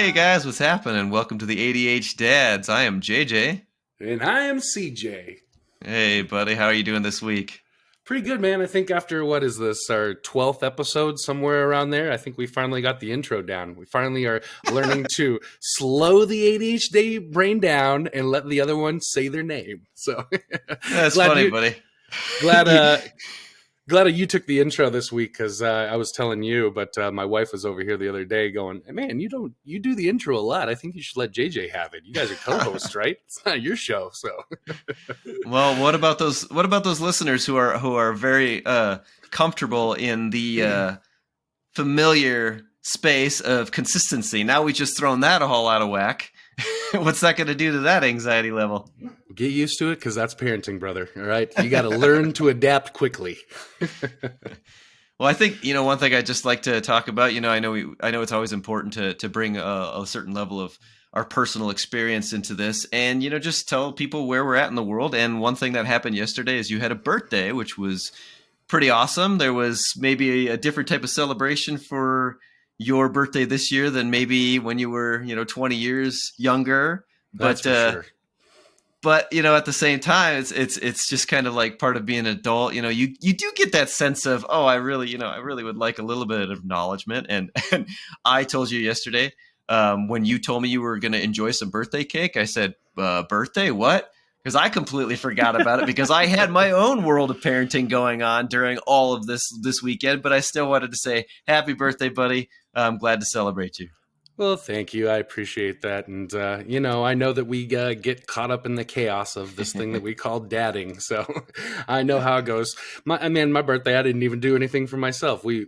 Hey guys, what's happening? Welcome to the ADHDads. I am JJ. And I am CJ. Hey buddy, how are you doing this week? Pretty good, man. I think after, what is this, our 12th episode, somewhere around there, I think we finally got the intro down. We finally are learning to slow the ADHD brain down and let the other one say their name. So That's glad funny, you, buddy. glad glad you took the intro this week, because I was telling you, but my wife was over here the other day going, "Hey, man, you do the intro a lot. I think you should let JJ have it. You guys are co-hosts, right? It's not your show." So Well, what about those listeners who are very comfortable in the familiar space of consistency? Now we just thrown that a whole out of whack. What's that going to do to that anxiety level? get used to it, because that's parenting, brother. All right, you got to learn to adapt quickly. Well, I think, one thing I'd just like to talk about, I know it's always important to bring a certain level of our personal experience into this, and, just tell people where we're at in the world. And one thing that happened yesterday is you had a birthday, which was pretty awesome. There was maybe a different type of celebration for your birthday this year than maybe when you were, 20 years younger. That's for sure. But at the same time, it's just kind of like part of being an adult. You do get that sense of, oh, I really would like a little bit of acknowledgement. And I told you yesterday, when you told me you were going to enjoy some birthday cake, I said, birthday, what? Because I completely forgot about it, because I had my own world of parenting going on during all of this weekend. But I still wanted to say, happy birthday, buddy. I'm glad to celebrate you. Well, thank you. I appreciate that. And, I know that we get caught up in the chaos of this thing that we call dadding. So I know how it goes. My birthday, I didn't even do anything for myself. We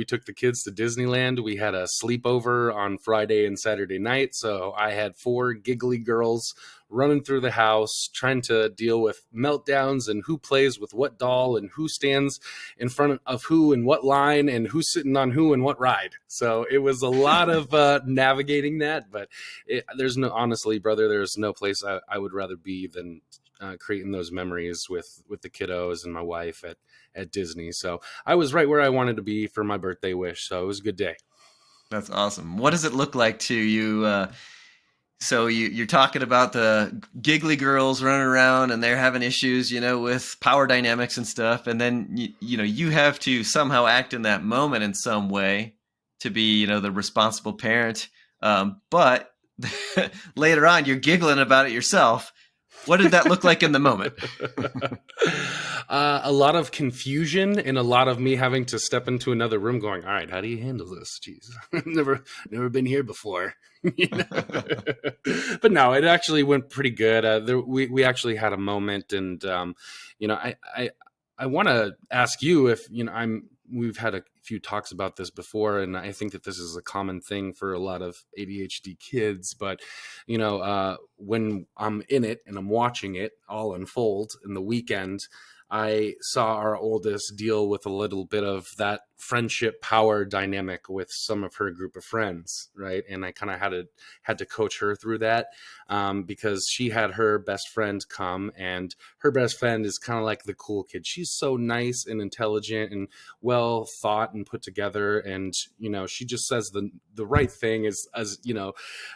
took the kids to Disneyland. We had a sleepover on Friday and Saturday night. So I had 4 giggly girls running through the house, trying to deal with meltdowns and who plays with what doll and who stands in front of who and what line and who's sitting on who and what ride. So it was a lot of navigating that, but honestly, brother, there's no place I would rather be than creating those memories with the kiddos and my wife at Disney. So I was right where I wanted to be for my birthday wish. So it was a good day. That's awesome. What does it look like to you? So you're talking about the giggly girls running around and they're having issues, with power dynamics and stuff. And then, you have to somehow act in that moment in some way to be, the responsible parent. But later on, you're giggling about it yourself. What did that look like in the moment? A lot of confusion and a lot of me having to step into another room going, all right, how do you handle this? Jeez, never been here before. But no, it actually went pretty good. We actually had a moment, and I want to ask you if we've had a few talks about this before, and I think that this is a common thing for a lot of ADHD kids. But when I'm in it and I'm watching it all unfold in the weekend, I saw our oldest deal with a little bit of that friendship power dynamic with some of her group of friends, right? And I kind of had to coach her through that, because she had her best friend come, and her best friend is kind of like the cool kid. She's so nice and intelligent and well thought and put together, and she just says the right thing. As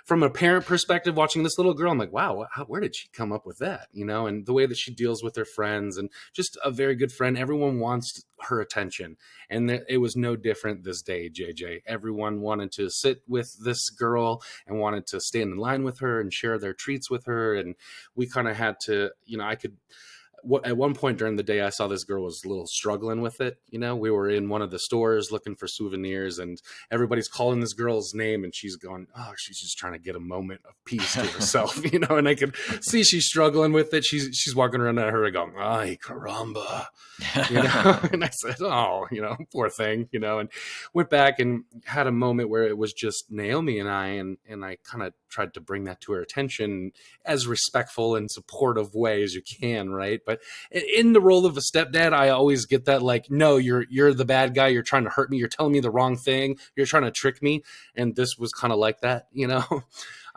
from a parent perspective, watching this little girl, I'm like, wow, where did she come up with that? And the way that she deals with her friends, and just a very good friend. Everyone wants her attention, and it was no different this day, JJ. Everyone wanted to sit with this girl and wanted to stand in line with her and share their treats with her. And we kind of had to, at one point during the day, I saw this girl was a little struggling with it. We were in one of the stores looking for souvenirs, and everybody's calling this girl's name, and she's going, oh, she's just trying to get a moment of peace to herself, and I could see she's struggling with it. She's walking around at her going, ay, caramba, and I said, oh, poor thing, and went back and had a moment where it was just Naomi and I, and I kind of tried to bring that to her attention as respectful and supportive way as you can, right? But in the role of a stepdad, I always get that, like, no, you're the bad guy, you're trying to hurt me, you're telling me the wrong thing, you're trying to trick me. And this was kind of like that, you know.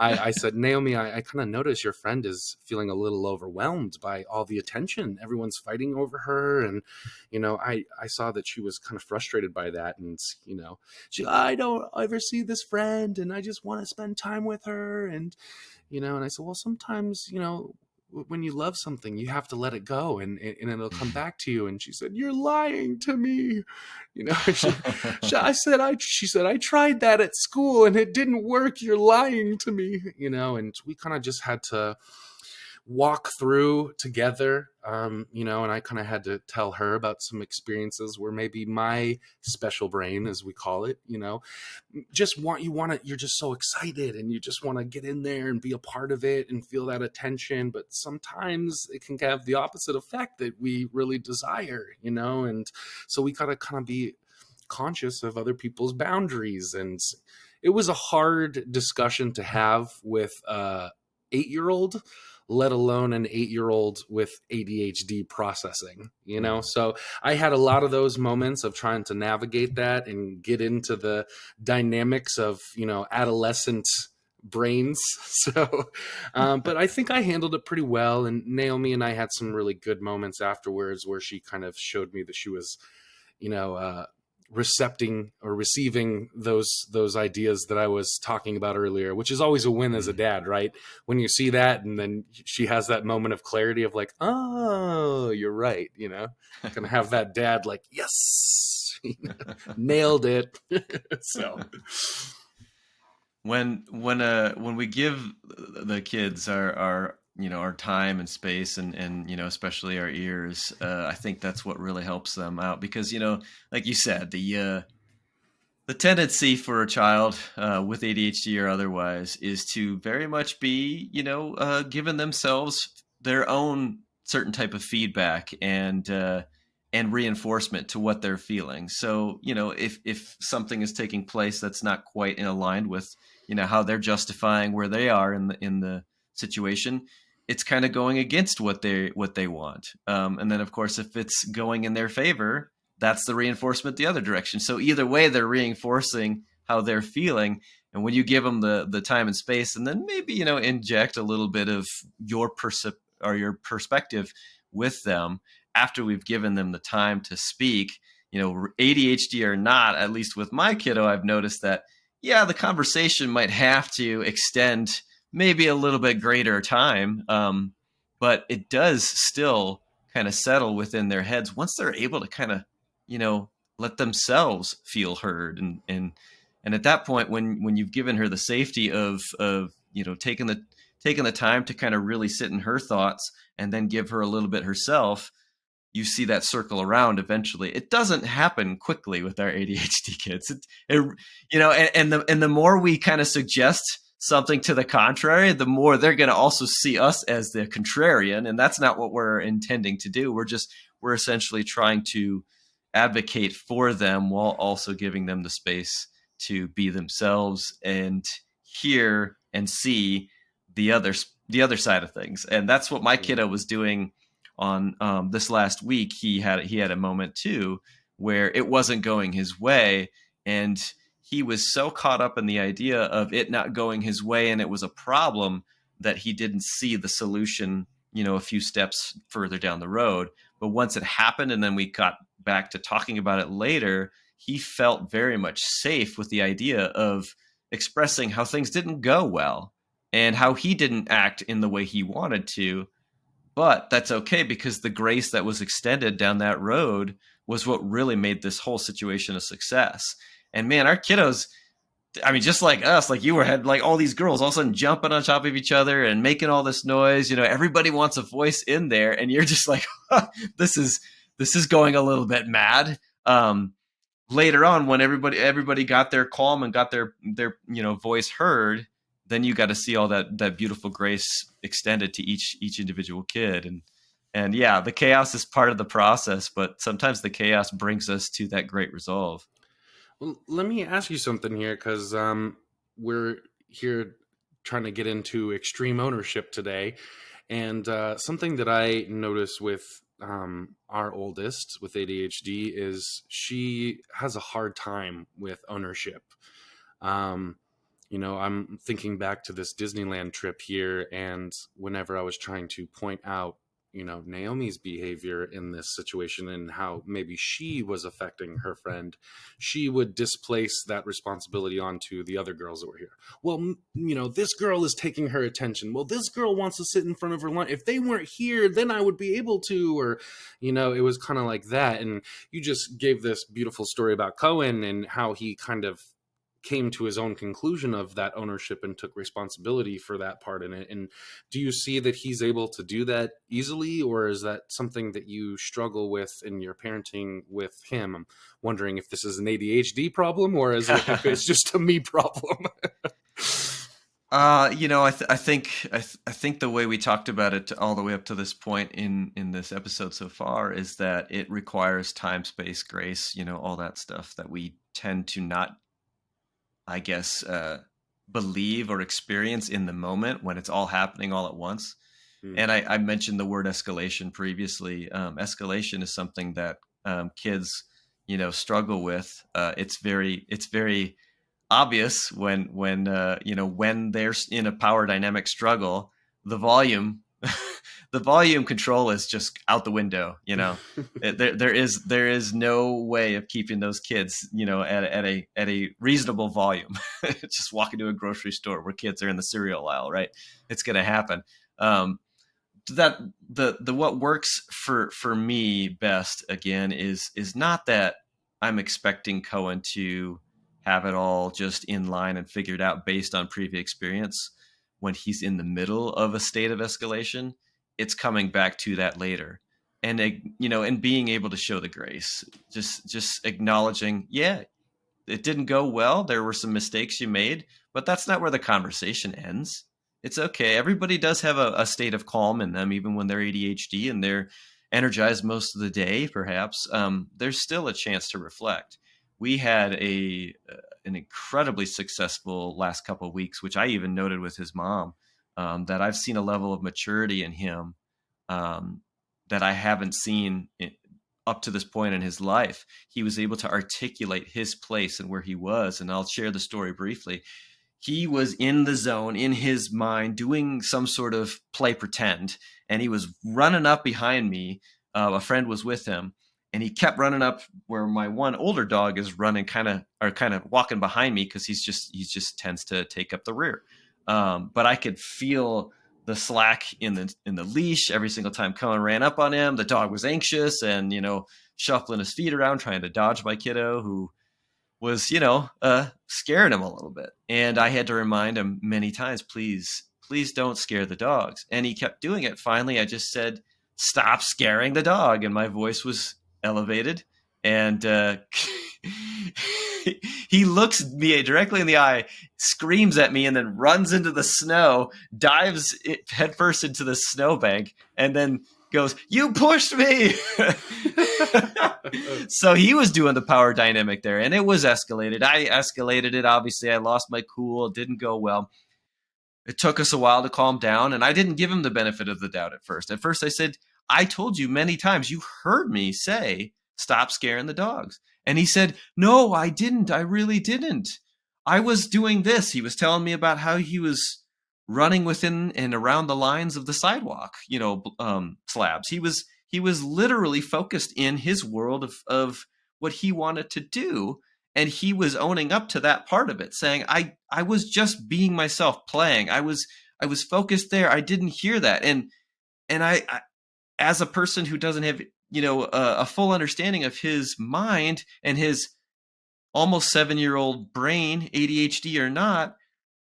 I said, Naomi, I kind of notice your friend is feeling a little overwhelmed by all the attention. Everyone's fighting over her. And, you know, I saw that she was kind of frustrated by that. And, you know, I don't ever see this friend and I just want to spend time with her. And, you know, and I said, well, sometimes, you know, when you love something, you have to let it go and it'll come back to you. And she said, you're lying to me. You know, she said, I tried that at school and it didn't work. You're lying to me, you know, and we kind of just had to walk through together, you know, and I kind of had to tell her about some experiences where maybe my special brain, as we call it, you know, you're just so excited and you just want to get in there and be a part of it and feel that attention. But sometimes it can have the opposite effect that we really desire, you know, and so we gotta kind of be conscious of other people's boundaries. And it was a hard discussion to have with 8-year-old, let alone an 8-year-old with ADHD processing, you know? So I had a lot of those moments of trying to navigate that and get into the dynamics of, you know, adolescent brains. So, but I think I handled it pretty well. And Naomi and I had some really good moments afterwards where she kind of showed me that she was, you know, receiving those ideas that I was talking about earlier, which is always a win as a dad, right? When you see that and then she has that moment of clarity of like, oh, you're right, you know, gonna have that dad like, yes, nailed it. So when we give the kids our you know, our time and space and you know, especially our ears, I think that's what really helps them out, because, you know, like you said, the tendency for a child with ADHD or otherwise is to very much be, you know, giving themselves their own certain type of feedback and reinforcement to what they're feeling. So, you know, if something is taking place that's not quite in aligned with, you know, how they're justifying where they are in the situation, it's kind of going against what they want. And then, of course, if it's going in their favor, that's the reinforcement the other direction. So either way, they're reinforcing how they're feeling. And when you give them the time and space, and then maybe, you know, inject a little bit of your your perspective with them after we've given them the time to speak, you know, ADHD or not, at least with my kiddo, I've noticed that, yeah, the conversation might have to extend maybe a little bit greater time. But it does still kind of settle within their heads once they're able to kind of, you know, let themselves feel heard. And at that point, when you've given her the safety of you know, taking the time to kind of really sit in her thoughts and then give her a little bit herself, you see that circle around eventually. It doesn't happen quickly with our ADHD kids. You know, and the more we kind of suggest something to the contrary, the more they're going to also see us as the contrarian. And that's not what we're intending to do. We're essentially trying to advocate for them while also giving them the space to be themselves and hear and see the other side of things. And that's what my kiddo was doing on this last week. He had a moment too where it wasn't going his way, and he was so caught up in the idea of it not going his way and it was a problem that he didn't see the solution, you know, a few steps further down the road. But once it happened and then we got back to talking about it later, he felt very much safe with the idea of expressing how things didn't go well and how he didn't act in the way he wanted to. But that's okay, because the grace that was extended down that road was what really made this whole situation a success. And man, our kiddos, I mean, just like us, like you had like all these girls all of a sudden jumping on top of each other and making all this noise. You know, everybody wants a voice in there, and you're just like, this is going a little bit mad. Later on, when everybody got their calm and got their you know, voice heard, then you got to see all that beautiful grace extended to each individual kid. And yeah, the chaos is part of the process, but sometimes the chaos brings us to that great resolve. Well, let me ask you something here, because we're here trying to get into extreme ownership today. And something that I notice with our oldest with ADHD is she has a hard time with ownership. Um, I'm thinking back to this Disneyland trip here, and whenever I was trying to point out, Naomi's behavior in this situation and how maybe she was affecting her friend, she would displace that responsibility onto the other girls that were here. Well, this girl is taking her attention. Well, this girl wants to sit in front of her lunch. If they weren't here, then I would be able to, or, it was kind of like that. And you just gave this beautiful story about Cohen and how he kind of came to his own conclusion of that ownership and took responsibility for that part in it. And do you see that he's able to do that easily, or is that something that you struggle with in your parenting with him? I'm wondering if this is an ADHD problem or if it's just a me problem. I think the way we talked about it all the way up to this point in this episode so far is that it requires time, space, grace, all that stuff that we tend to not, I guess, believe or experience in the moment when it's all happening all at once. And I mentioned the word escalation previously. Escalation is something that kids, struggle with. It's very obvious when they're in a power dynamic struggle, the volume control is just out the window. There is no way of keeping those kids, at a reasonable volume. Just walk into a grocery store where kids are in the cereal aisle, right? It's going to happen. What works for me best again is not that I'm expecting Cohen to have it all just in line and figured out based on previous experience. When he's in the middle of a state of escalation, it's coming back to that later. And, and being able to show the grace, just acknowledging, yeah, it didn't go well. There were some mistakes you made, but that's not where the conversation ends. It's okay. Everybody does have a state of calm in them, even when they're ADHD and they're energized most of the day, perhaps. There's still a chance to reflect. We had an incredibly successful last couple of weeks, which I even noted with his mom, that I've seen a level of maturity in him that I haven't seen up to this point in his life. He was able to articulate his place and where he was. And I'll share the story briefly. He was in the zone in his mind doing some sort of play pretend, and he was running up behind me. A friend was with him. And he kept running up where my one older dog is running, kind of walking behind me because he just tends to take up the rear. But I could feel the slack in the leash every single time Cohen ran up on him. The dog was anxious and shuffling his feet around, trying to dodge my kiddo, who was scaring him a little bit. And I had to remind him many times, please don't scare the dogs. And he kept doing it. Finally, I just said, stop scaring the dog, and my voice was elevated, and he looks me directly in the eye, screams at me, and then runs into the snow, dives headfirst into the snowbank, and then goes, "You pushed me!" So he was doing the power dynamic there, and it was escalated. I escalated it. Obviously, I lost my cool. It didn't go well. It took us a while to calm down, and I didn't give him the benefit of the doubt at first. At first, I said, I told you many times, you heard me say, stop scaring the dogs. And he said, no, I didn't. I really didn't. I was doing this. He was telling me about how he was running within and around the lines of the sidewalk, slabs. He was literally focused in his world of what he wanted to do. And he was owning up to that part of it, saying, I was just being myself, playing. I was focused there. I didn't hear that. And I as a person who doesn't have, a full understanding of his mind and his almost 7-year-old brain, ADHD or not,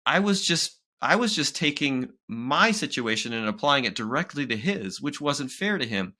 I was just taking my situation and applying it directly to his, which wasn't fair to him.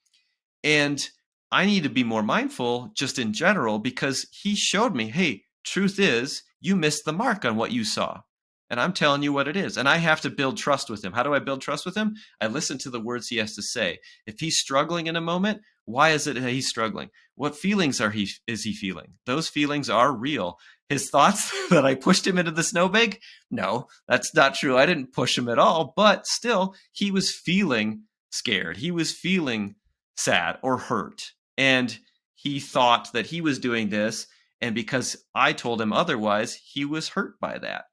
And I need to be more mindful just in general, because he showed me, hey, truth is, you missed the mark on what you saw. and I'm telling you what it is. And I have to build trust with him. How do I build trust with him? I listen to the words he has to say. If he's struggling in a moment, why is it that he's struggling? What feelings is he feeling? Those feelings are real. His thoughts that I pushed him into the snowbank? No, that's not true. I didn't push him at all, but still, he was feeling scared. He was feeling sad or hurt. And he thought that he was doing this. And because I told him otherwise, he was hurt by that.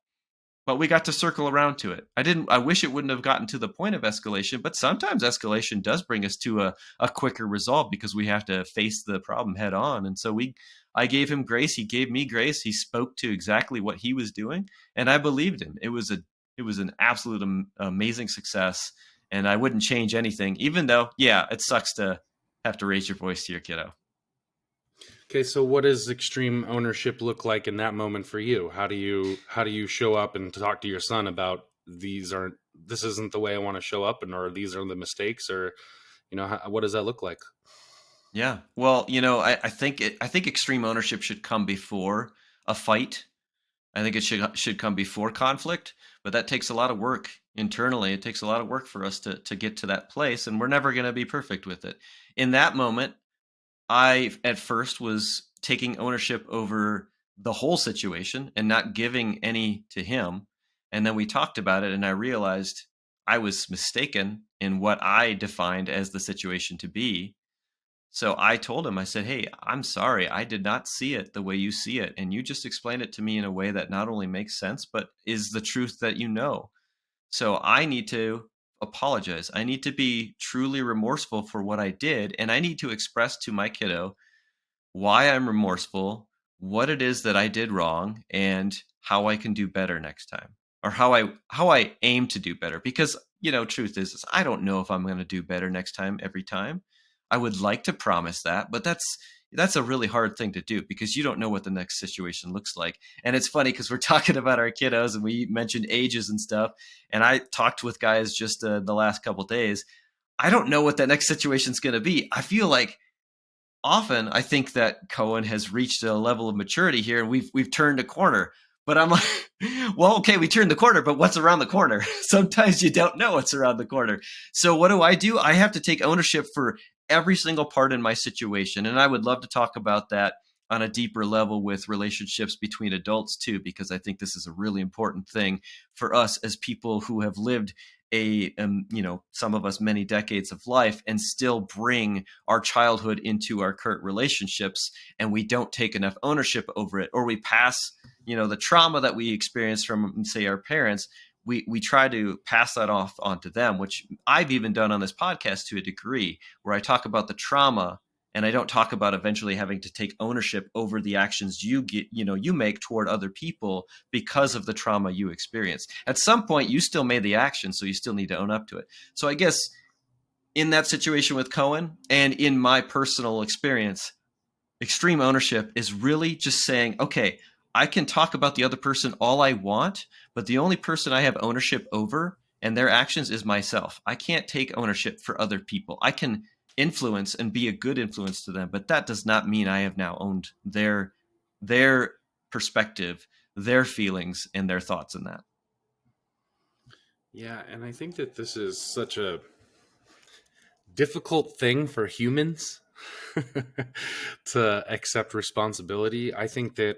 But we got to circle around to it. I wish it wouldn't have gotten to the point of escalation, but sometimes escalation does bring us to a quicker resolve because we have to face the problem head on. And so I gave him grace. He gave me grace. He spoke to exactly what he was doing, and I believed him. It was an absolute amazing success, and I wouldn't change anything, even though, yeah, it sucks to have to raise your voice to your kiddo. Okay, so what does extreme ownership look like in that moment for you? How do you show up and talk to your son about this isn't the way I want to show up, or these are the mistakes, or what does that look like? Yeah, well, I think extreme ownership should come before a fight. I think it should come before conflict, but that takes a lot of work internally. It takes a lot of work for us to get to that place, and we're never going to be perfect with it. In that moment, I at first was taking ownership over the whole situation and not giving any to him. And then we talked about it, and I realized I was mistaken in what I defined as the situation to be. So I told him, I said, "Hey, I'm sorry. I did not see it the way you see it. And you just explained it to me in a way that not only makes sense, but is the truth that you know. So I need to apologize. I need to be truly remorseful for what I did. And I need to express to my kiddo why I'm remorseful, what it is that I did wrong, and how I can do better next time, or how I aim to do better. Because truth is I don't know if I'm going to do better next time every time. I would like to promise that, but that's a really hard thing to do because you don't know what the next situation looks like. And it's funny because we're talking about our kiddos and we mentioned ages and stuff. And I talked with guys just the last couple of days. I don't know what that next situation is going to be. I feel like often I think that Cohen has reached a level of maturity here and we've turned a corner. But I'm like, well, okay, we turned the corner, but what's around the corner? Sometimes you don't know what's around the corner. So what do? I have to take ownership for every single part in my situation. And I would love to talk about that on a deeper level with relationships between adults too, because I think this is a really important thing for us as people who have lived some of us many decades of life and still bring our childhood into our current relationships, and we don't take enough ownership over it, or we pass the trauma that we experience from, say, our parents. We try to pass that off onto them, which I've even done on this podcast to a degree, where I talk about the trauma and I don't talk about eventually having to take ownership over the actions you make toward other people because of the trauma you experience. At some point, you still made the action, so you still need to own up to it. So I guess in that situation with Cohen and in my personal experience, extreme ownership is really just saying, okay, I can talk about the other person all I want, but the only person I have ownership over and their actions is myself. I can't take ownership for other people. I can influence and be a good influence to them, but that does not mean I have now owned their perspective, their feelings, and their thoughts in that. Yeah, and I think that this is such a difficult thing for humans to accept responsibility. I think that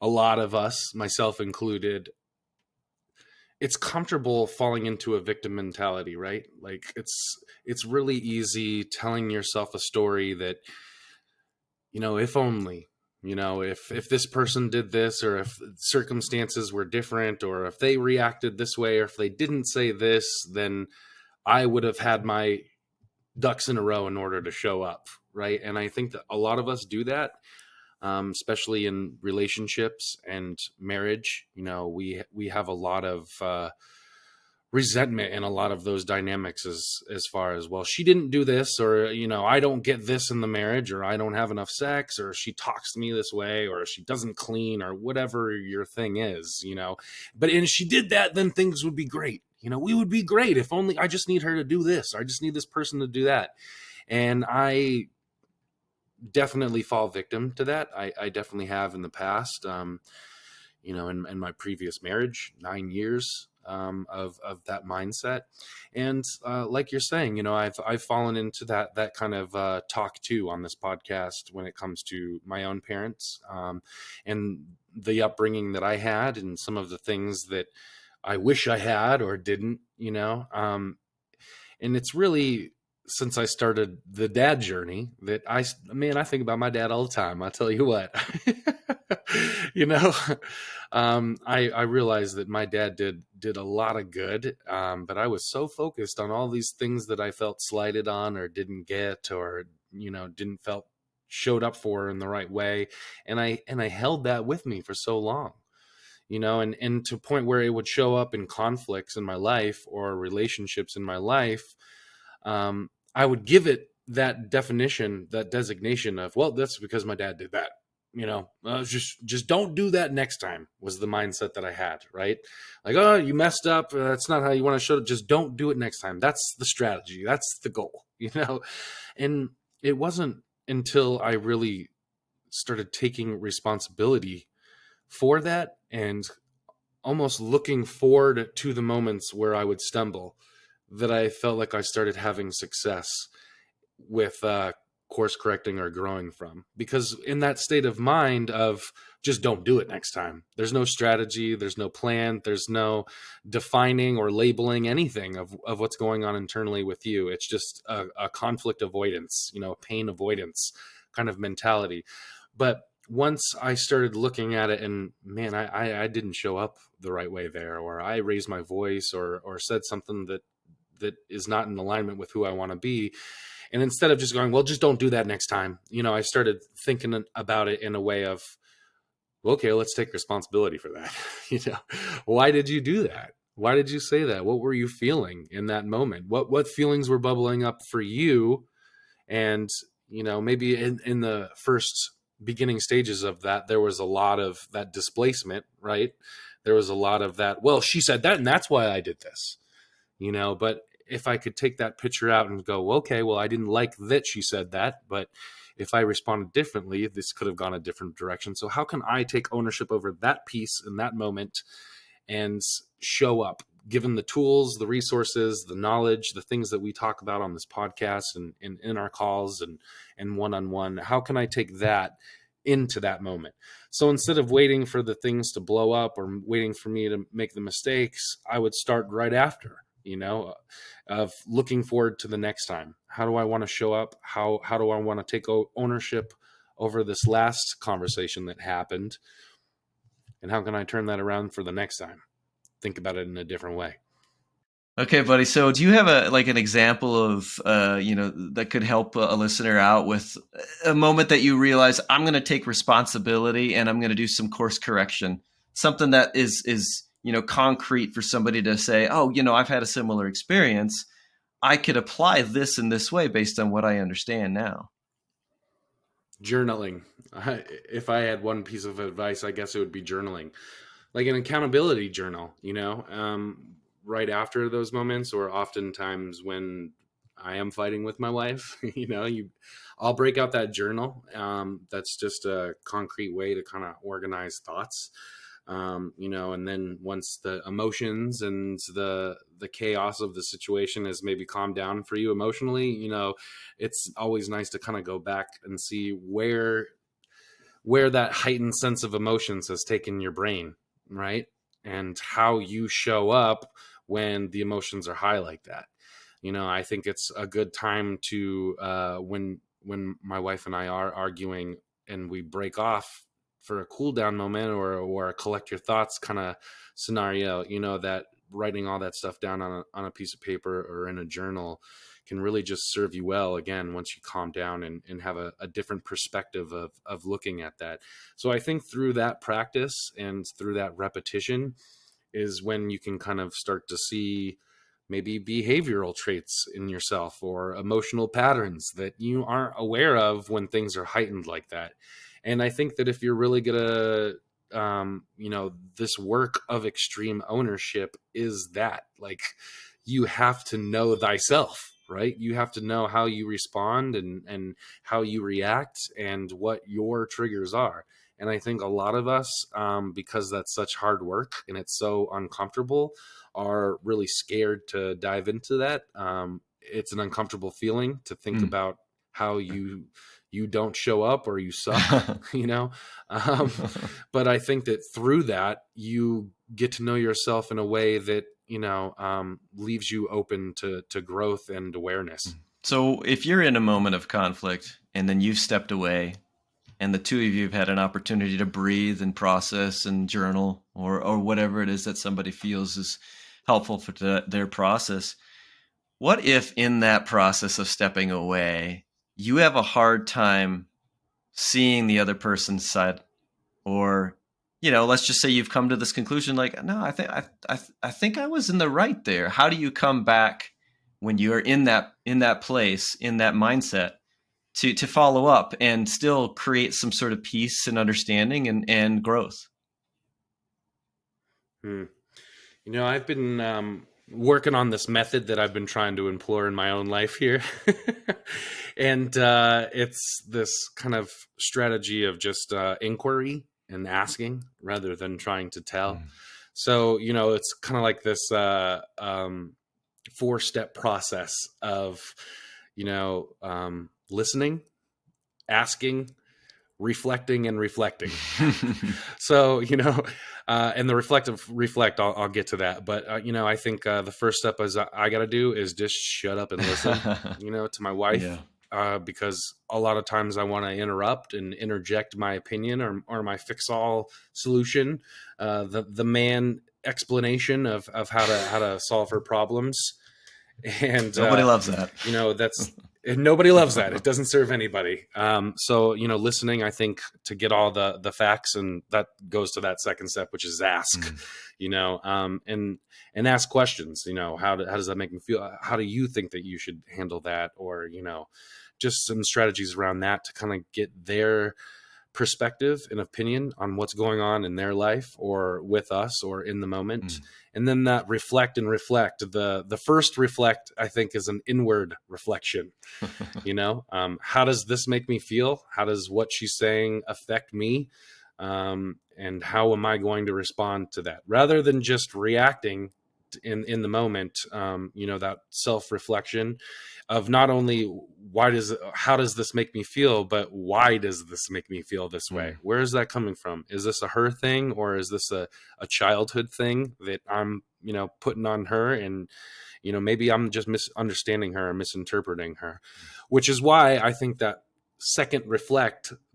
a lot of us, myself included, it's comfortable falling into a victim mentality, right? Like it's really easy telling yourself a story that, if only, if this person did this, or if circumstances were different, or if they reacted this way, or if they didn't say this, then I would have had my ducks in a row in order to show up, right? And I think that a lot of us do that, especially in relationships and marriage. We have a lot of resentment in a lot of those dynamics, as far as, well, she didn't do this, or I don't get this in the marriage, or I don't have enough sex, or she talks to me this way, or she doesn't clean, or whatever your thing is. But if she did that, then things would be great. We would be great if only I just need her to do this, or I just need this person to do that. And I definitely fall victim to that. I definitely have in the past. in my previous marriage, 9 years of that mindset. And like you're saying, I've fallen into that kind of talk too on this podcast when it comes to my own parents, and the upbringing that I had and some of the things that I wish I had or didn't, and it's really since I started the dad journey that I think about my dad all the time. I'll tell you what, you know, I realized that my dad did a lot of good, but I was so focused on all these things that I felt slighted on or didn't get or didn't felt showed up for in the right way, and I held that with me for so long. And to a point where it would show up in conflicts in my life or relationships in my life, I would give it that definition, that designation of, well, that's because my dad did that. Just don't do that next time was the mindset that I had, right? Like, oh, you messed up. That's not how you want to show it. Just don't do it next time. That's the strategy. That's the goal, And it wasn't until I really started taking responsibility for that and almost looking forward to the moments where I would stumble that I felt like I started having success with course correcting or growing from. Because in that state of mind of just don't do it next time, there's no strategy, there's no plan, there's no defining or labeling anything of what's going on internally with you. It's just a conflict avoidance, pain avoidance kind of mentality. But once I started looking at it and man, I didn't show up the right way there, or I raised my voice or said something that is not in alignment with who I want to be. And instead of just going, well, just don't do that next time, I started thinking about it in a way of, okay, let's take responsibility for that. Why did you do that? Why did you say that? What were you feeling in that moment? What feelings were bubbling up for you? And, maybe in the first beginning stages of that, there was a lot of that displacement, right? There was a lot of that, well, she said that, and that's why I did this, but if I could take that picture out and go, okay, well, I didn't like that she said that, but if I responded differently, this could have gone a different direction. So how can I take ownership over that piece in that moment and show up, given the tools, the resources, the knowledge, the things that we talk about on this podcast and in our calls and one-on-one? How can I take that into that moment? So instead of waiting for the things to blow up or waiting for me to make the mistakes, I would start right after, of looking forward to the next time. How do I want to show up? How do I want to take ownership over this last conversation that happened? And how can I turn that around for the next time? Think about it in a different way. Okay, buddy. So do you have an example of, that could help a listener out with a moment that you realize I'm going to take responsibility and I'm going to do some course correction, something that is concrete for somebody to say, oh, I've had a similar experience. I could apply this in this way based on what I understand now. Journaling. If I had one piece of advice, I guess it would be journaling, like an accountability journal, right after those moments, or oftentimes when I am fighting with my wife, I'll break out that journal. That's just a concrete way to kind of organize thoughts. And then once the emotions and the chaos of the situation has maybe calmed down for you emotionally, it's always nice to kind of go back and see where that heightened sense of emotions has taken your brain, right? And how you show up when the emotions are high like that. I think it's a good time to, when my wife and I are arguing and we break off for a cool down moment or a collect your thoughts kind of scenario, that writing all that stuff down on a piece of paper or in a journal can really just serve you well, again, once you calm down and have a different perspective of looking at that. So I think through that practice and through that repetition is when you can kind of start to see maybe behavioral traits in yourself or emotional patterns that you aren't aware of when things are heightened like that. And I think that if you're really gonna, this work of extreme ownership is that, like, you have to know thyself, right? You have to know how you respond and how you react and what your triggers are. And I think a lot of us, because that's such hard work and it's so uncomfortable, are really scared to dive into that. It's an uncomfortable feeling to think Mm. about how you don't show up or you suck, you know. Um, but I think that through that you get to know yourself in a way that leaves you open to growth and awareness. So if you're in a moment of conflict and then you've stepped away and the two of you have had an opportunity to breathe and process and journal or whatever it is that somebody feels is helpful for their process, what if in that process of stepping away, you have a hard time seeing the other person's side, or let's just say you've come to this conclusion like, no, I think I was in the right there. How do you come back when you're in that place, in that mindset, to follow up and still create some sort of peace and understanding and growth? Hmm. I've been working on this method that I've been trying to employ in my own life here. And it's this kind of strategy of just inquiry and asking rather than trying to tell. Mm. So, it's kind of like this 4-step process of, listening, asking, reflecting, and reflecting. So, and the reflect, I'll get to that. But, I think the first step is I got to do is just shut up and listen, to my wife. Yeah. Because a lot of times I want to interrupt and interject my opinion or my fix-all solution, the man explanation of how to solve her problems. And Nobody loves that. that's nobody loves that. It doesn't serve anybody. So listening, I think, to get all the facts, and that goes to that second step, which is ask. And ask questions. How does that make me feel? How do you think that you should handle that? Or just some strategies around that to kind of get their perspective and opinion on what's going on in their life or with us or in the moment. And then that reflect. The first reflect, I think, is an inward reflection. How does this make me feel? How does what she's saying affect me? And how am I going to respond to that, rather than just reacting in the moment? That self-reflection of not only how does this make me feel, but why does this make me feel this way? Where is that coming from? Is this a her thing, or is this a childhood thing that I'm putting on her? And maybe I'm just misunderstanding her and misinterpreting her, which is why I think that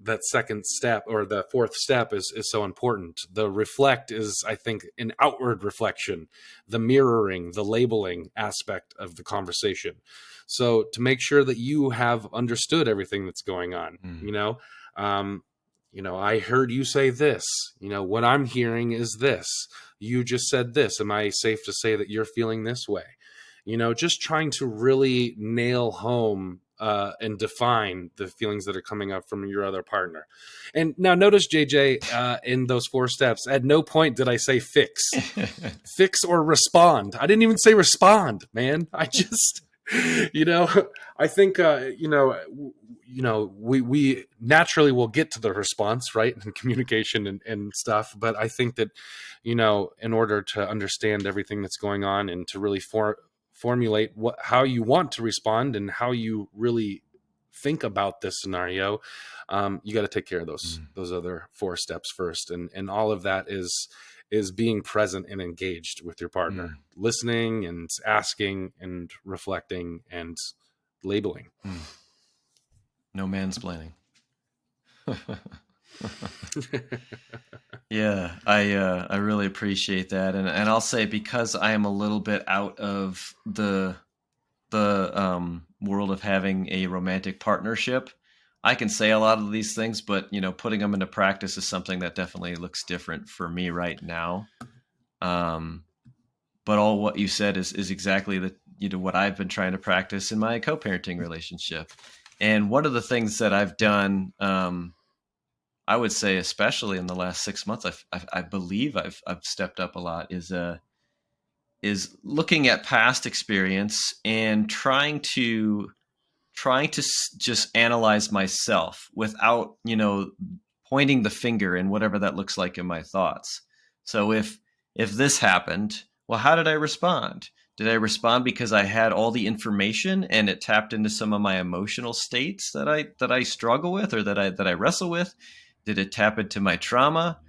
that second step, or the fourth step, is so important. The reflect is, I think, an outward reflection, the mirroring, the labeling aspect of the conversation. So to make sure that you have understood everything that's going on, I heard you say this, what I'm hearing is this, you just said this. Am I safe to say that you're feeling this way? Just trying to really nail home and define the feelings that are coming up from your other partner. And now notice, JJ, in those 4 steps, at no point did I say fix. Fix or respond. I didn't even say respond, man. I just, I think, we naturally will get to the response, right? And communication and stuff. But I think that, in order to understand everything that's going on and to really formulate how you want to respond and how you really think about this scenario, you got to take care of those other 4 steps first. And all of that is being present and engaged with your partner, listening and asking and reflecting and labeling. No mansplaining. Yeah, I really appreciate that, and I'll say, because I am a little bit out of the world of having a romantic partnership, I can say a lot of these things, but putting them into practice is something that definitely looks different for me right now. But all what you said is exactly what I've been trying to practice in my co-parenting relationship. And one of the things that I've done, I would say, especially in the last 6 months, I believe I've stepped up a lot, is looking at past experience and trying to just analyze myself without pointing the finger in whatever that looks like in my thoughts. So if this happened, well, how did I respond? Did I respond because I had all the information and it tapped into some of my emotional states that I struggle with or that I wrestle with? Did it tap into my trauma?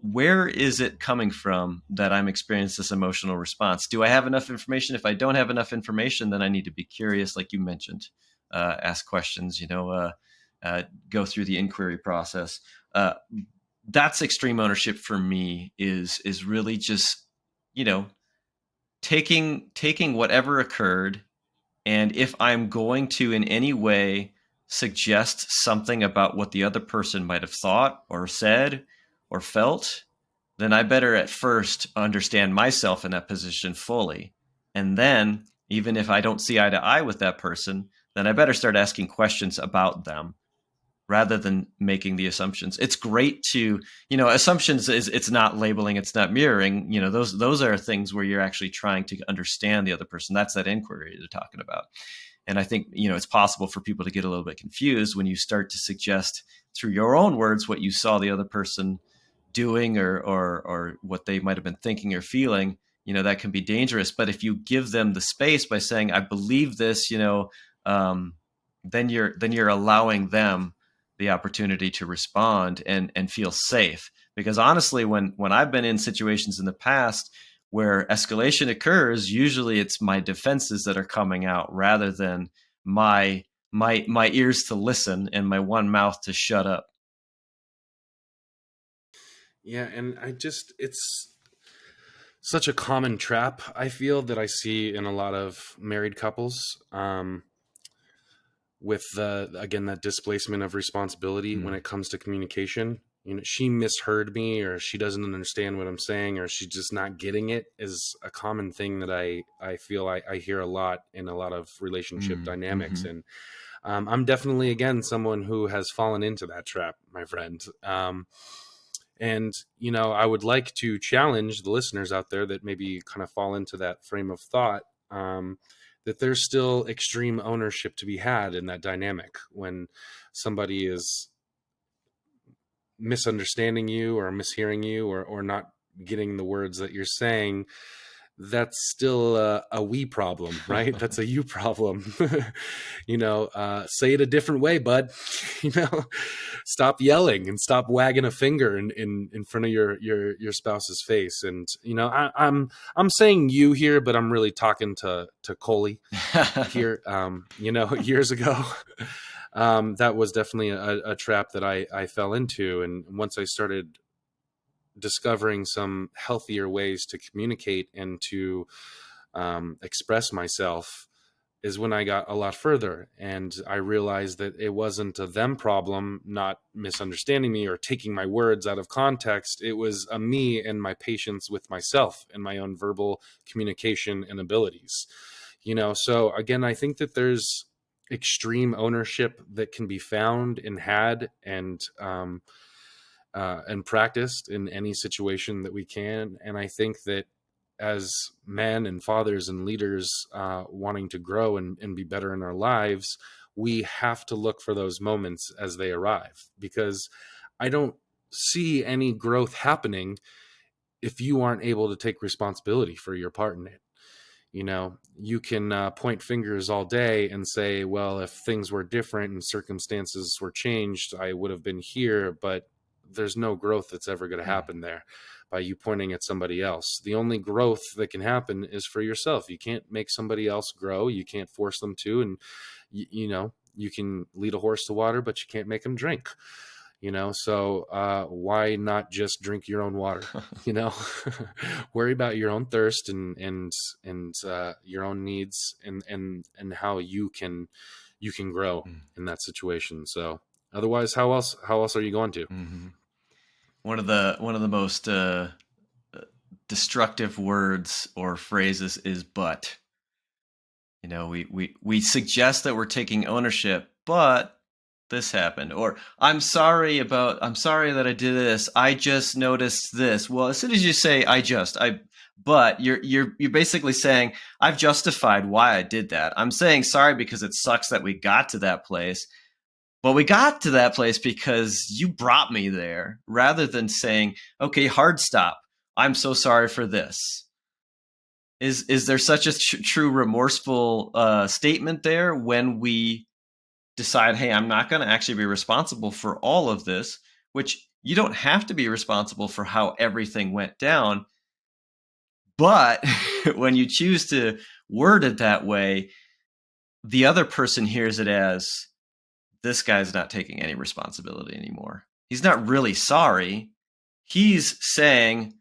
Where is it coming from that I'm experiencing this emotional response? Do I have enough information? If I don't have enough information, then I need to be curious, like you mentioned, ask questions, go through the inquiry process. That's extreme ownership for me is really just, you know, taking whatever occurred, and if I'm going to in any way suggest something about what the other person might have thought or said or felt, then I better at first understand myself in that position fully. And then, even if I don't see eye to eye with that person, then I better start asking questions about them rather than making the assumptions. It's great to, assumptions is, it's not labeling, it's not mirroring. Those are things where you're actually trying to understand the other person. That's that inquiry you're talking about. And I think, it's possible for people to get a little bit confused when you start to suggest through your own words what you saw the other person doing or what they might have been thinking or feeling. That can be dangerous. But if you give them the space by saying, I believe this, then you're allowing them the opportunity to respond and feel safe. Because honestly, when I've been in situations in the past where escalation occurs, usually it's my defenses that are coming out rather than my ears to listen and my one mouth to shut up. Yeah, and it's such a common trap, I feel, that I see in a lot of married couples, with again, that displacement of responsibility when it comes to communication. She misheard me, or she doesn't understand what I'm saying, or she's just not getting it, is a common thing that I feel I hear a lot in a lot of relationship dynamics. And I'm definitely, again, someone who has fallen into that trap, my friend. And, I would like to challenge the listeners out there that maybe kind of fall into that frame of thought, that there's still extreme ownership to be had in that dynamic when somebody is misunderstanding you or mishearing you or not getting the words that you're saying. That's still a we problem, right? That's a you problem. Say it a different way, bud. Stop yelling and stop wagging a finger in front of your spouse's face. And I'm saying you here, but I'm really talking to Coley here. Years ago, that was definitely a trap that I fell into. And once I started discovering some healthier ways to communicate and to express myself, is when I got a lot further. And I realized that it wasn't a them problem, not misunderstanding me or taking my words out of context. It was a me and my patience with myself and my own verbal communication and abilities. So again, I think that there's extreme ownership that can be found and had and practiced in any situation that we can. And I think that as men and fathers and leaders, wanting to grow and be better in our lives, we have to look for those moments as they arrive, because I don't see any growth happening if you aren't able to take responsibility for your part in it. You can point fingers all day and say, well, if things were different and circumstances were changed, I would have been here. But there's no growth that's ever going to happen there by you pointing at somebody else. The only growth that can happen is for yourself. You can't make somebody else grow. You can't force them to. And, you can lead a horse to water, but you can't make them drink. So why not just drink your own water? Worry about your own thirst and your own needs and how you can grow in that situation. So otherwise, how else are you going to? One of the most destructive words or phrases is "but." We suggest that we're taking ownership, but this happened, or I'm sorry that I did this. I just noticed this. Well, as soon as you say but you're basically saying I've justified why I did that. I'm saying sorry because it sucks that we got to that place, Well, we got to that place because you brought me there, rather than saying, okay, hard stop. I'm so sorry for this. Is there such a true remorseful statement there when we decide, hey, I'm not going to actually be responsible for all of this, which you don't have to be responsible for how everything went down. But when you choose to word it that way, the other person hears it as, this guy's not taking any responsibility anymore. He's not really sorry. He's saying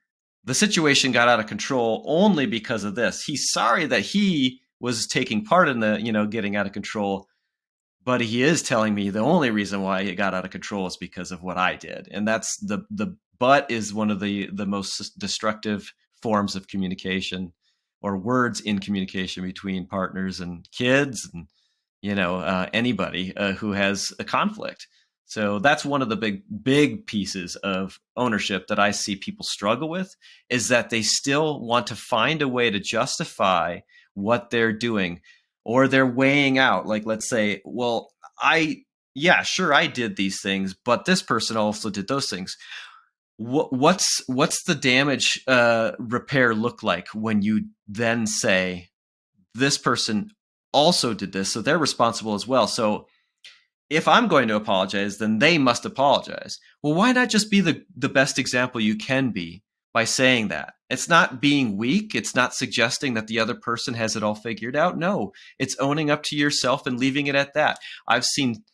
the situation got out of control only because of this. He's sorry that he was taking part in the, getting out of control, but he is telling me the only reason why it got out of control is because of what I did. And that's the but is one of the most destructive forms of communication, or words in communication between partners and kids, and anybody who has a conflict. So that's one of the big pieces of ownership that I see people struggle with, is that they still want to find a way to justify what they're doing, or they're weighing out, like, let's say, well, yeah, sure, I did these things, but this person also did those things. What's the damage repair look like when you then say, this person also did this, so they're responsible as well. So if I'm going to apologize, then they must apologize. Well, why not just be the best example you can be by saying that? It's not being weak. It's not suggesting that the other person has it all figured out. No, it's owning up to yourself and leaving it at that. I've seen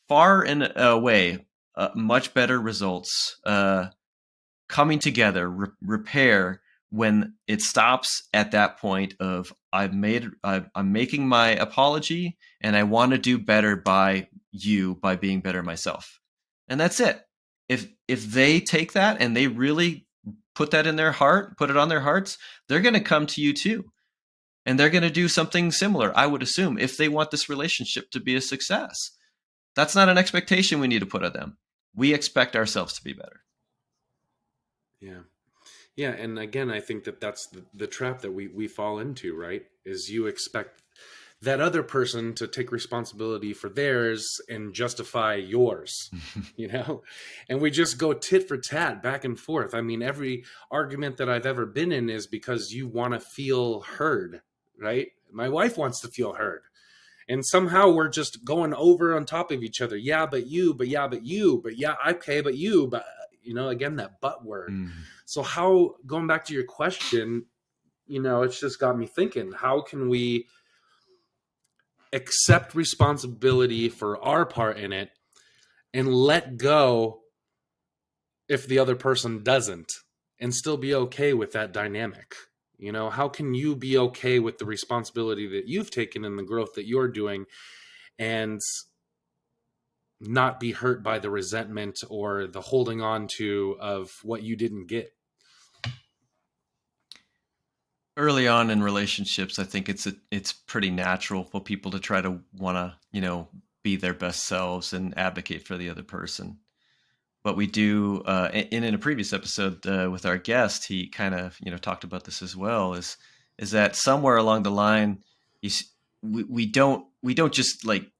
far and away much better results coming together, repair, when it stops at that point of, I'm making my apology, and I want to do better by being better myself. And that's it. If they take that and they really put that in their heart, put it on their hearts, they're going to come to you too. And they're going to do something similar, I would assume, if they want this relationship to be a success. That's not an expectation we need to put on them. We expect ourselves to be better. Yeah. Yeah. And again, I think that that's the trap that we fall into, right? Is you expect that other person to take responsibility for theirs and justify yours, and we just go tit for tat, back and forth. I mean, every argument that I've ever been in is because you want to feel heard, right? My wife wants to feel heard. And somehow we're just going over on top of each other. Yeah, but you, but yeah, but you, but yeah, okay, but you, but again, that but word. So how, going back to your question, it's just got me thinking, how can we accept responsibility for our part in it and let go if the other person doesn't, and still be okay with that dynamic? How can you be okay with the responsibility that you've taken and the growth that you're doing, and not be hurt by the resentment or the holding on to of what you didn't get? Early on in relationships, I think it's pretty natural for people to try to want to, be their best selves and advocate for the other person. But we do, in a previous episode with our guest, he kind of talked about this as well. Is that somewhere along the line, we don't just like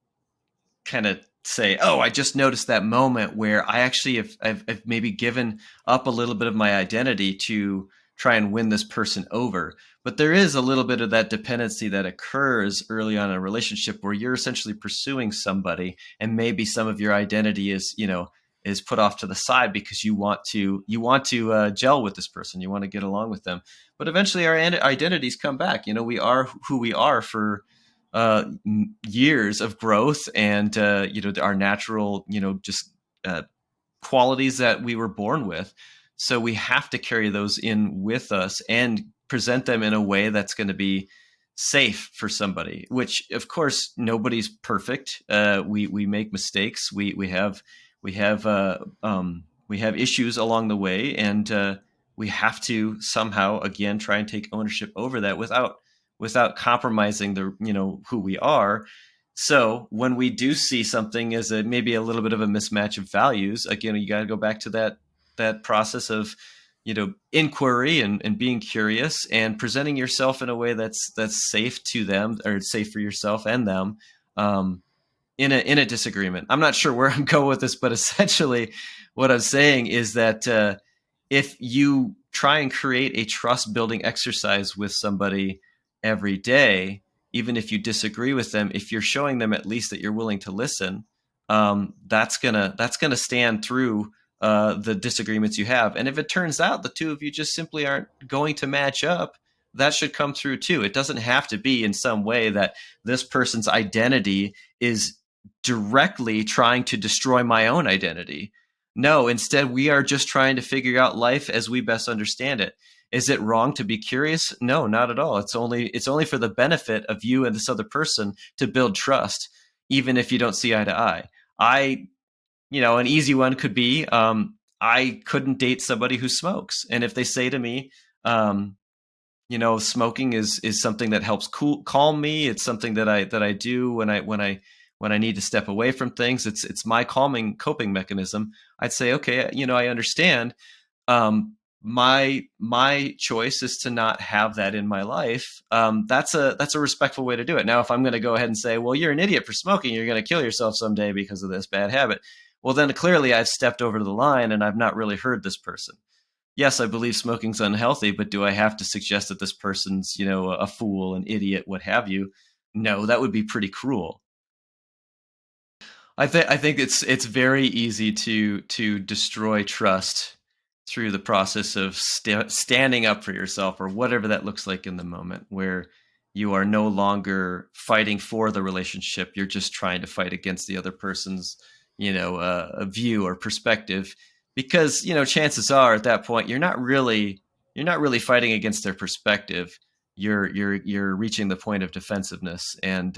kind of say, oh, I just noticed that moment where I actually I've maybe given up a little bit of my identity to try and win this person over. But there is a little bit of that dependency that occurs early on in a relationship where you're essentially pursuing somebody, and maybe some of your identity is put off to the side because you want to gel with this person, you want to get along with them. But eventually our identities come back. We are who we are for years of growth, and our natural just qualities that we were born with. So we have to carry those in with us and present them in a way that's going to be safe for somebody, which of course nobody's perfect. We make mistakes. We have issues along the way, and we have to somehow again try and take ownership over that without compromising who we are. So when we do see something as maybe a little bit of a mismatch of values, again, you got to go back to that process of inquiry and being curious and presenting yourself in a way that's safe to them, or safe for yourself and them, in a disagreement. I'm not sure where I'm going with this, but essentially what I'm saying is that if you try and create a trust building exercise with somebody every day, even if you disagree with them, if you're showing them at least that you're willing to listen, that's gonna stand through the disagreements you have. And if it turns out the two of you just simply aren't going to match up, that should come through too. It doesn't have to be in some way that this person's identity is directly trying to destroy my own identity. No, instead, we are just trying to figure out life as we best understand it. Is it wrong to be curious? No, not at all. It's only for the benefit of you and this other person to build trust, even if you don't see eye to eye. I, an easy one could be I couldn't date somebody who smokes, and if they say to me, um, smoking is something that helps calm me. It's something that I do when I need to step away from things. It's my calming coping mechanism. I'd say, okay, I understand. My choice is to not have that in my life. That's a respectful way to do it. Now, if I'm going to go ahead and say, well, you're an idiot for smoking, you're going to kill yourself someday because of this bad habit. Well, then clearly I've stepped over the line and I've not really heard this person. Yes, I believe smoking's unhealthy, but do I have to suggest that this person's, a fool, an idiot, what have you? No, that would be pretty cruel. I think it's very easy to destroy trust through the process of standing up for yourself, or whatever that looks like in the moment, where you are no longer fighting for the relationship. You're just trying to fight against the other person's a view or perspective, because chances are at that point you're not really fighting against their perspective. You're reaching the point of defensiveness, and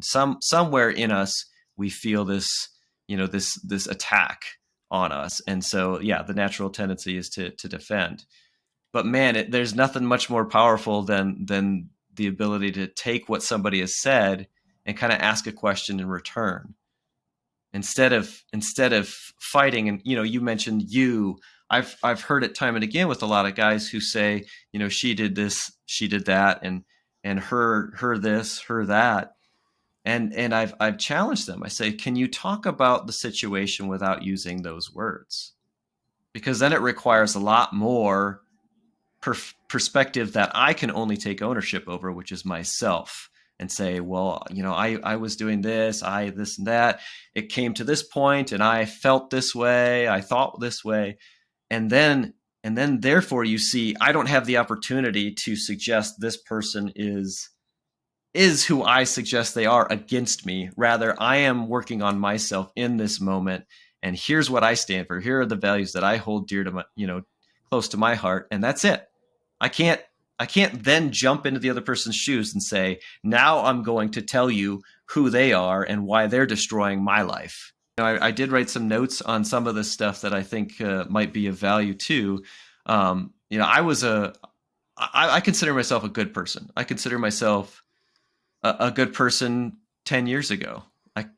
somewhere in us we feel this attack on us. And so, yeah, the natural tendency is to defend. But man, there's nothing much more powerful than the ability to take what somebody has said and kind of ask a question in return, instead of fighting. And you mentioned I've heard it time and again with a lot of guys who say, she did this, she did that, and her this, her that. And I've challenged them. I say, can you talk about the situation without using those words? Because then it requires a lot more perspective that I can only take ownership over, which is myself, and say, well, I was doing this, this and that. It came to this point, and I felt this way, I thought this way, and then therefore you see, I don't have the opportunity to suggest this person is who I suggest they are against me. Rather, I am working on myself in this moment. And here's what I stand for. Here are the values that I hold dear to my, close to my heart. And that's it. I can't then jump into the other person's shoes and say, now I'm going to tell you who they are and why they're destroying my life. I did write some notes on some of this stuff that I think might be of value too. I consider myself a good person. I consider myself a good person 10 years ago.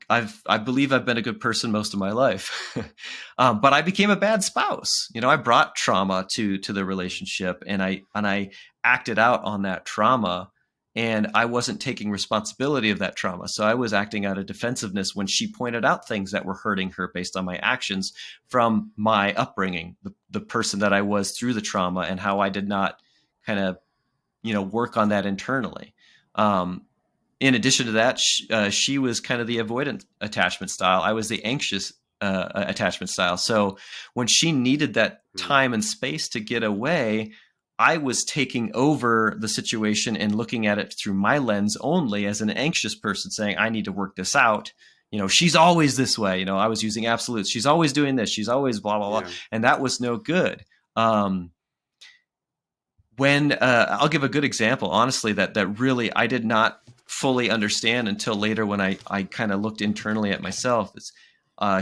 I believe I've been a good person most of my life. But I became a bad spouse. I brought trauma to the relationship, and I acted out on that trauma, and I wasn't taking responsibility of that trauma. So I was acting out of defensiveness when she pointed out things that were hurting her based on my actions from my upbringing, the person that I was through the trauma, and how I did not kind of, work on that internally. In addition to that, she was kind of the avoidant attachment style. I was the anxious attachment style. So when she needed that time and space to get away, I was taking over the situation and looking at it through my lens only, as an anxious person, saying, I need to work this out. She's always this way. I was using absolutes. She's always doing this. She's always blah, blah, blah. And that was no good. When I'll give a good example, honestly, that really I did not fully understand until later, when I kind of looked internally at myself. Is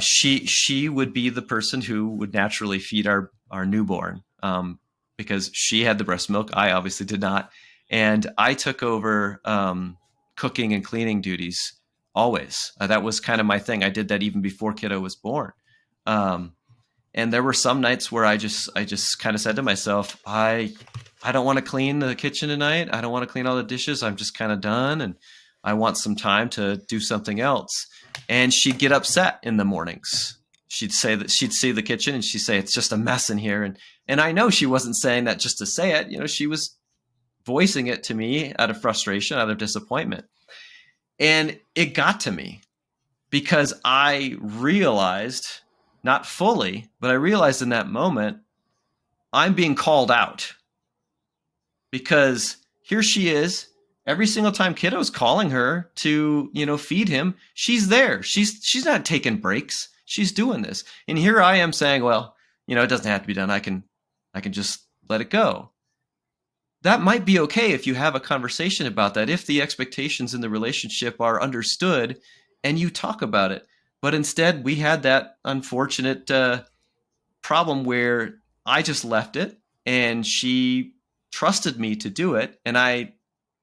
she would be the person who would naturally feed our newborn, because she had the breast milk. I obviously did not. And I took over cooking and cleaning duties always. That was kind of my thing. I did that even before kiddo was born. And there were some nights where I just kind of said to myself, I don't want to clean the kitchen tonight. I don't want to clean all the dishes. I'm just kind of done. And I want some time to do something else. And she'd get upset in the mornings. She'd say that she'd see the kitchen and she'd say, it's just a mess in here. And I know she wasn't saying that just to say it. You know, she was voicing it to me out of frustration, out of disappointment. And it got to me because I realized, not fully, but I realized in that moment, I'm being called out. Because here she is, every single time kiddo's calling her to, feed him, she's there. She's not taking breaks. She's doing this. And here I am saying, well, it doesn't have to be done. I can just let it go. That might be okay if you have a conversation about that, if the expectations in the relationship are understood and you talk about it. But instead, we had that unfortunate problem where I just left it and she trusted me to do it. And I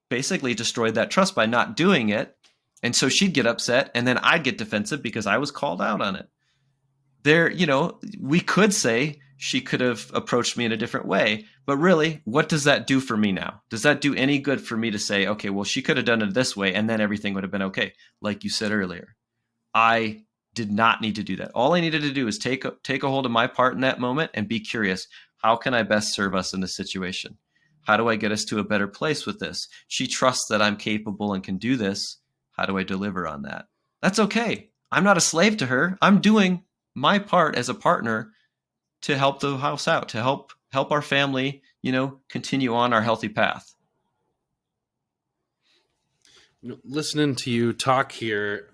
basically destroyed that trust by not doing it. And so she'd get upset and then I'd get defensive because I was called out on it. We could say she could have approached me in a different way, but really, what does that do for me now? Does that do any good for me to say, okay, well, she could have done it this way and then everything would have been okay? Like you said earlier, I did not need to do that. All I needed to do is take a hold of my part in that moment and be curious. How can I best serve us in this situation? How do I get us to a better place with this? She trusts that I'm capable and can do this. How do I deliver on that? That's okay. I'm not a slave to her. I'm doing my part as a partner to help the house out, to help our family, continue on our healthy path. Listening to you talk here,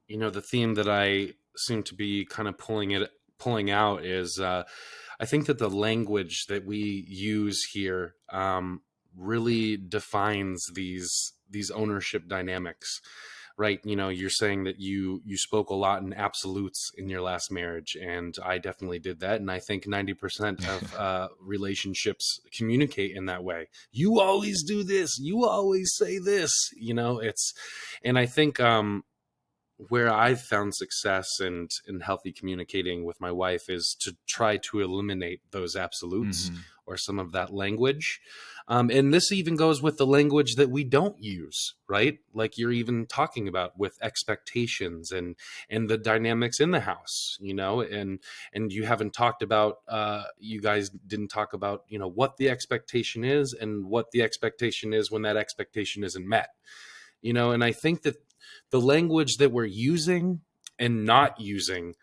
the theme that I seem to be kind of pulling out is I think that the language that we use here really defines these ownership dynamics, right? You're saying that you spoke a lot in absolutes in your last marriage, and I definitely did that. And I think 90% of relationships communicate in that way. You always do this. You always say this. And I think where I've found success and in healthy communicating with my wife is to try to eliminate those absolutes or some of that language. And this even goes with the language that we don't use, right? Like you're even talking about with expectations and the dynamics in the house, and you haven't talked about, you guys didn't talk about, what the expectation is and what the expectation is when that expectation isn't met, and I think that the language that we're using and not using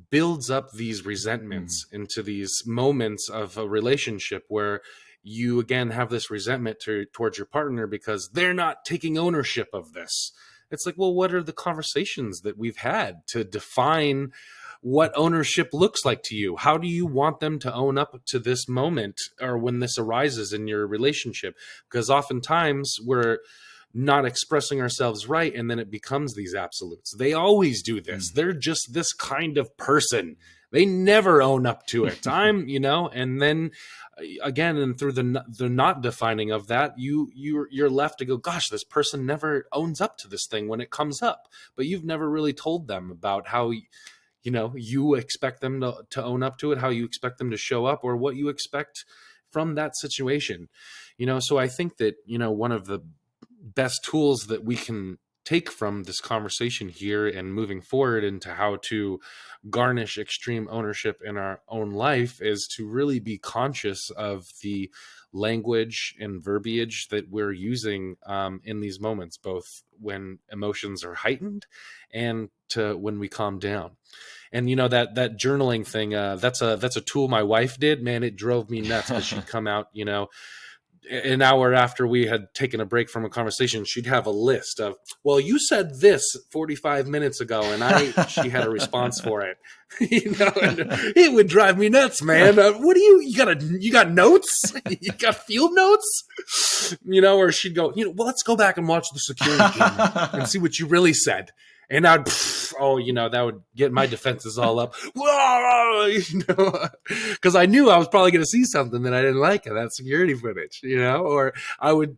builds up these resentments into these moments of a relationship where you again have this resentment towards your partner because they're not taking ownership of this. It's like, well, what are the conversations that we've had to define what ownership looks like to you? How do you want them to own up to this moment or when this arises in your relationship? Because oftentimes we're not expressing ourselves right, and then it becomes these absolutes. They always do this. They're just this kind of person. They never own up to it. And then again, and through the not defining of that, you're left to go, gosh, this person never owns up to this thing when it comes up. But you've never really told them about how you expect them to own up to it, how you expect them to show up, or what you expect from that situation. So I think that one of the best tools that we can take from this conversation here and moving forward into how to garnish extreme ownership in our own life is to really be conscious of the language and verbiage that we're using in these moments, both when emotions are heightened and to when we calm down. And that journaling thing, that's a tool my wife did. Man, it drove me nuts because she'd come out, an hour after we had taken a break from a conversation, she'd have a list of, well, you said this 45 minutes ago, and she had a response for it. And it would drive me nuts, man. What do you got notes? You got field notes? Or she'd go, well, let's go back and watch the security camera and see what you really said. And I'd, that would get my defenses all up. Because I knew I was probably going to see something that I didn't like in that security footage, or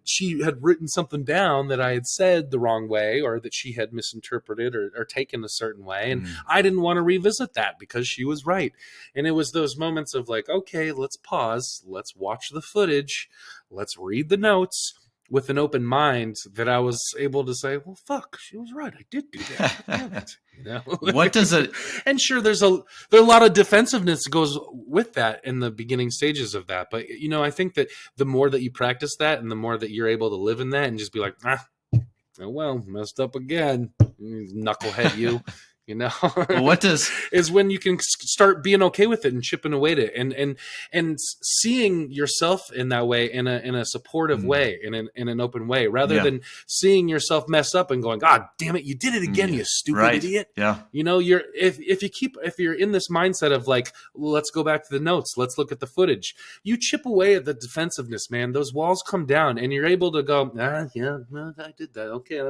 she had written something down that I had said the wrong way, or that she had misinterpreted or taken a certain way. And I didn't want to revisit that because she was right. And it was those moments of like, okay, let's pause. Let's watch the footage. Let's read the notes. with an open mind that I was able to say, well, fuck, she was right. I did do that. Damn it. You know? What does it? And sure, there are a lot of defensiveness that goes with that in the beginning stages of that. But, you know, I think that the more that you practice that and the more that you're able to live in that and just be like, oh, well, messed up again, knucklehead you know, Well, what does is when you can start being okay with it and chipping away at it and seeing yourself in that way, in a supportive way, in an open way, rather than seeing yourself mess up and going, God damn it, you did it again, you stupid idiot. Yeah. You know, if you're in this mindset of like, let's go back to the notes, let's look at the footage, you chip away at the defensiveness, man. Those walls come down and you're able to go, yeah, I did that. Okay,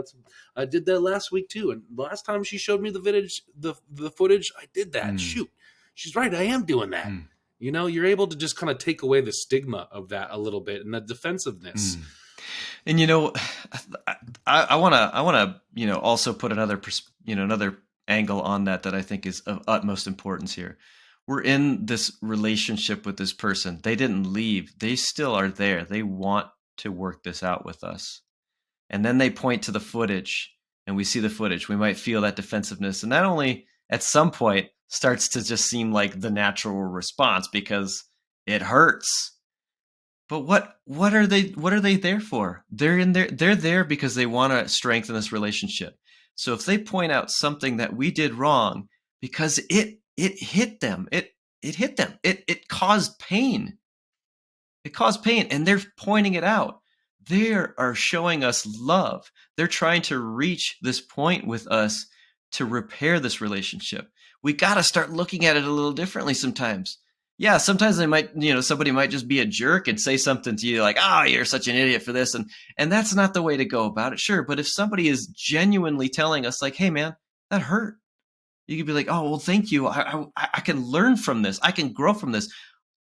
I did that last week too. And last time she showed me the footage, I did that. Shoot, she's right. I am doing that. You know, you're able to just kind of take away the stigma of that a little bit and the defensiveness. And, you know, I want to, you know, also put another angle on that I think is of utmost importance here. We're in this relationship with this person. They didn't leave. They still are there. They want to work this out with us. And then they point to the footage and we see the footage. We might feel that defensiveness. And that only at some point starts to just seem like the natural response because it hurts. But what are they there for? They're there because they want to strengthen this relationship. So if they point out something that we did wrong because it hit them, it hit them. It caused pain. It caused pain and they're pointing it out. They are showing us love. They're trying to reach this point with us to repair this relationship. We got to start looking at it a little differently sometimes. Yeah, sometimes somebody might just be a jerk and say something to you like, "Oh, you're such an idiot for this." And that's not the way to go about it. Sure, but if somebody is genuinely telling us like, "Hey man, that hurt." You could be like, "Oh, well, thank you. I can learn from this. I can grow from this.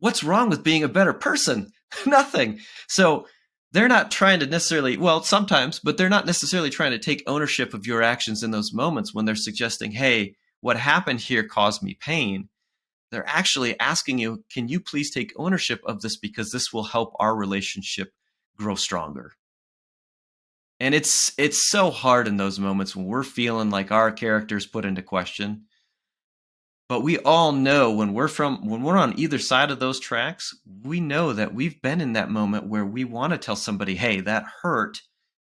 What's wrong with being a better person?" Nothing. So they're not trying to necessarily, well, sometimes, but they're not necessarily trying to take ownership of your actions in those moments when they're suggesting, hey, what happened here caused me pain. They're actually asking you, can you please take ownership of this because this will help our relationship grow stronger? And it's so hard in those moments when we're feeling like our character's put into question. But we all know when we're on either side of those tracks, we know that we've been in that moment where we want to tell somebody, hey, that hurt.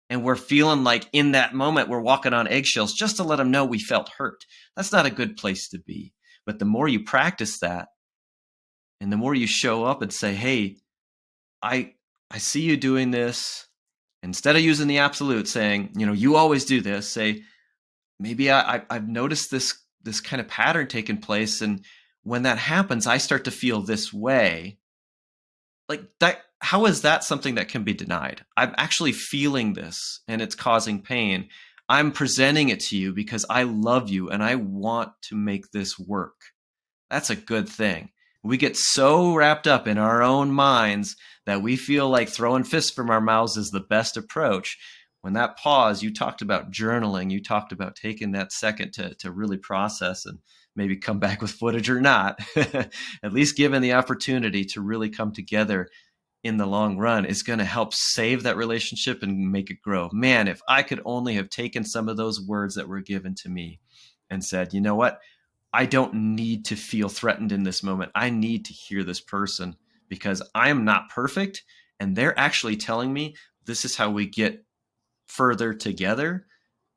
And we're feeling like in that moment, we're walking on eggshells just to let them know we felt hurt. That's not a good place to be. But the more you practice that and the more you show up and say, hey, I see you doing this. Instead of using the absolute saying, you always do this, say, maybe I've noticed this kind of pattern taking place. And when that happens, I start to feel this way. Like that, how is that something that can be denied? I'm actually feeling this and it's causing pain. I'm presenting it to you because I love you and I want to make this work. That's a good thing. We get so wrapped up in our own minds that we feel like throwing fists from our mouths is the best approach. When that pause, you talked about journaling, you talked about taking that second to really process and maybe come back with footage or not, at least given the opportunity to really come together in the long run is going to help save that relationship and make it grow. Man, if I could only have taken some of those words that were given to me and said, you know what? I don't need to feel threatened in this moment. I need to hear this person because I am not perfect. And they're actually telling me this is how we get further together.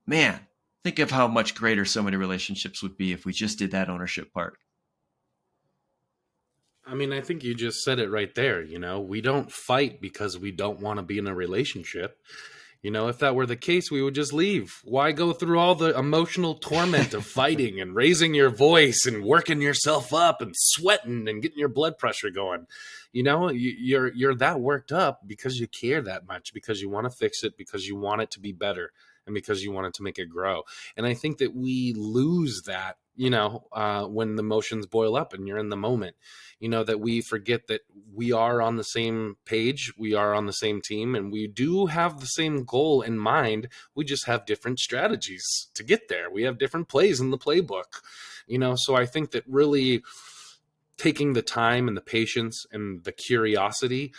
Man, think of how much greater so many relationships would be if we just did that ownership part. I mean, I think you just said it right there. We don't fight because we don't want to be in a relationship. If that were the case, we would just leave. Why go through all the emotional torment of fighting and raising your voice and working yourself up and sweating and getting your blood pressure going? You're that worked up because you care that much, because you want to fix it, because you want it to be better, and because you want it to make it grow. And I think that we lose that, when the emotions boil up and you're in the moment, that we forget that we are on the same page, we are on the same team, and we do have the same goal in mind. We just have different strategies to get there. We have different plays in the playbook, so I think that really taking the time and the patience and the curiosity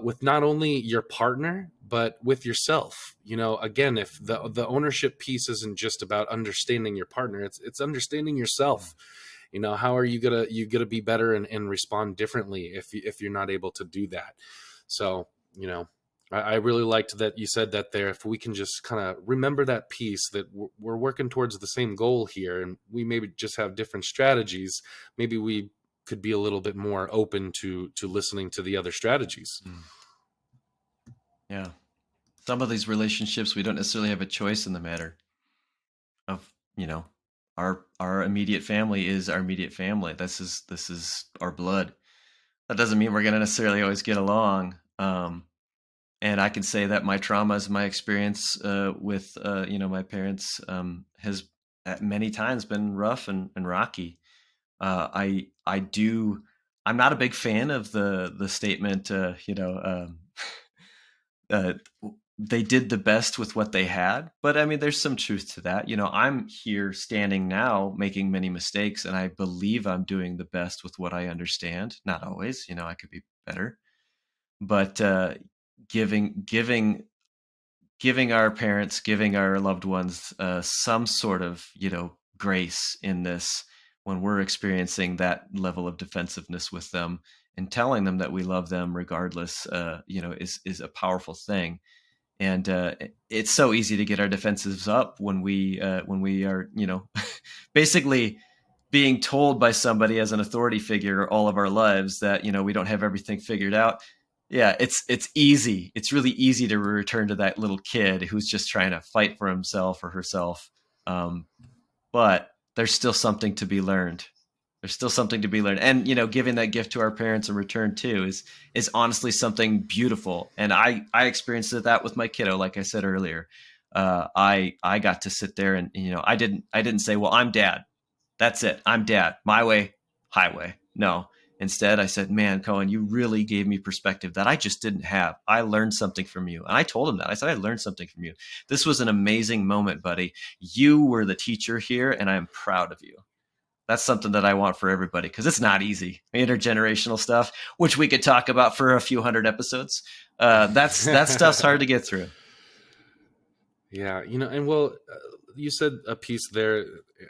with not only your partner but with yourself. Again, if the ownership piece isn't just about understanding your partner, it's understanding yourself. How are you gonna be better and respond differently if you're not able to do that? So, I really liked that you said that there. If we can just kind of remember that piece, that we're working towards the same goal here, and we maybe just have different strategies, maybe we could be a little bit more open to listening to the other strategies. Mm. Yeah. Some of these relationships, we don't necessarily have a choice in the matter of, our immediate family is our immediate family. This is our blood. That doesn't mean we're going to necessarily always get along. And I can say that my traumas, my experience with my parents has at many times been rough and rocky. I do. I'm not a big fan of the statement. Uh, they did the best with what they had, but I mean, there's some truth to that. I'm here standing now, making many mistakes, and I believe I'm doing the best with what I understand. Not always, I could be better, but giving our parents, giving our loved ones some sort of grace in this when we're experiencing that level of defensiveness with them, and telling them that we love them regardless, is a powerful thing. And it's so easy to get our defenses up when we are basically being told by somebody as an authority figure all of our lives that we don't have everything figured out. Yeah, it's easy. It's really easy to return to that little kid who's just trying to fight for himself or herself. Um, but there's still something to be learned. There's still something to be learned, and giving that gift to our parents in return too is honestly something beautiful. And I experienced that with my kiddo, like I said earlier. I got to sit there, and I didn't say, well, I'm dad, that's it, I'm dad, my way, highway. No. Instead, I said, man, Cohen, you really gave me perspective that I just didn't have. I learned something from you. And I told him that. I said, I learned something from you. This was an amazing moment, buddy. You were the teacher here, and I'm proud of you. That's something that I want for everybody, because it's not easy. Intergenerational stuff, which we could talk about for a few hundred episodes. That stuff's hard to get through. Yeah, and well, you said a piece there,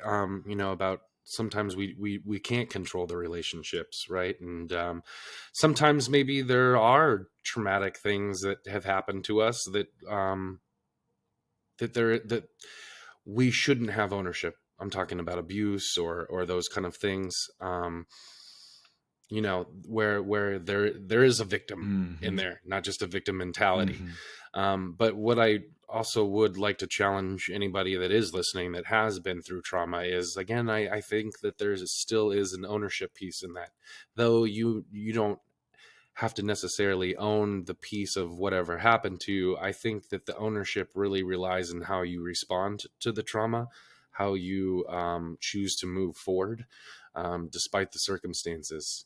about sometimes we can't control the relationships, right? And sometimes maybe there are traumatic things that have happened to us that we shouldn't have ownership. I'm talking about abuse or those kind of things. Where there is a victim in Mm-hmm. there, not just a victim mentality. Mm-hmm. But what I also would like to challenge anybody that is listening that has been through trauma is, again, I think that still is an ownership piece in that, though you don't have to necessarily own the piece of whatever happened to you. I think that the ownership really relies on how you respond to the trauma, how you choose to move forward, despite the circumstances.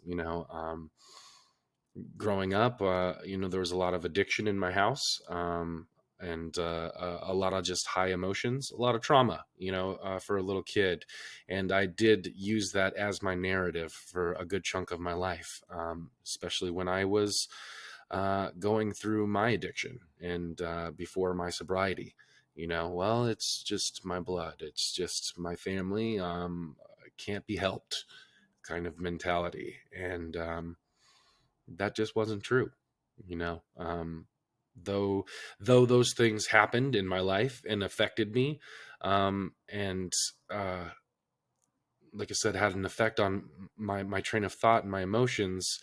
Growing up, there was a lot of addiction in my house, and a lot of just high emotions, a lot of trauma, for a little kid. And I did use that as my narrative for a good chunk of my life, especially when I was going through my addiction and before my sobriety. Well, it's just my blood, it's just my family, can't be helped kind of mentality. And that just wasn't true, you know. Though those things happened in my life and affected me, and like I said, had an effect on my train of thought and my emotions.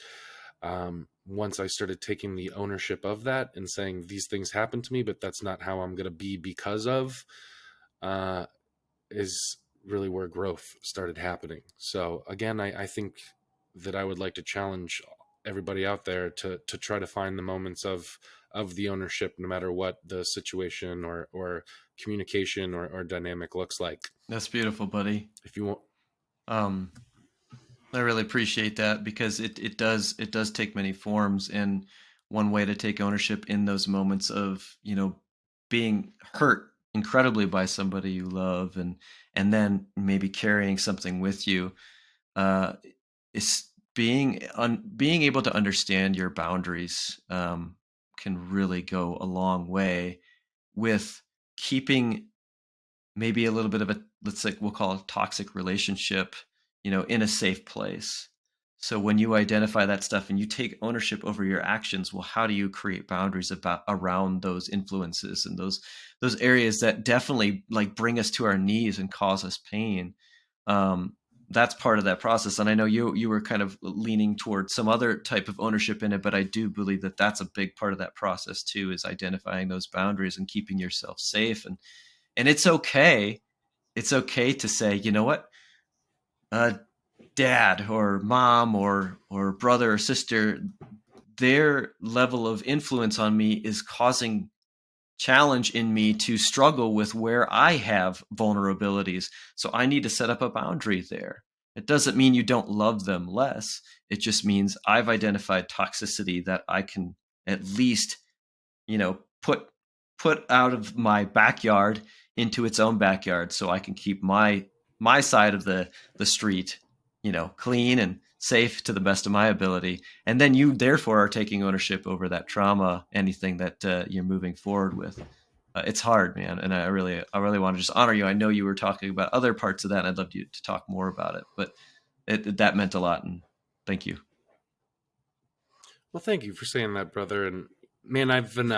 Once I started taking the ownership of that and saying these things happened to me, but that's not how I'm going to be because of, uh, is really where growth started happening. So again, I think that I would like to challenge everybody out there to try to find the moments of the ownership, no matter what the situation or communication or dynamic looks like. That's beautiful, buddy. If you want, Um, I really appreciate that, because it does take many forms, and one way to take ownership in those moments of being hurt incredibly by somebody you love, and then maybe carrying something with you, uh, is being able to understand your boundaries can really go a long way with keeping maybe a little bit of a, let's say we'll call it toxic relationship, in a safe place. So when you identify that stuff and you take ownership over your actions, well, how do you create boundaries around those influences and those areas that definitely like bring us to our knees and cause us pain? That's part of that process. And I know you were kind of leaning towards some other type of ownership in it, but I do believe that that's a big part of that process too, is identifying those boundaries and keeping yourself safe. And it's okay. It's okay to say, you know what, dad or mom or brother or sister, their level of influence on me is causing challenge in me to struggle with where I have vulnerabilities. So I need to set up a boundary there. It doesn't mean you don't love them less. It just means I've identified toxicity that I can at least, put out of my backyard into its own backyard, so I can keep my side of the street, clean and safe to the best of my ability. And then you therefore are taking ownership over that trauma, anything that you're moving forward with. It's hard, man. And I really want to just honor you. I know you were talking about other parts of that, and I'd love you to talk more about it, but that meant a lot. And thank you. Well, thank you for saying that, brother. And man, I've been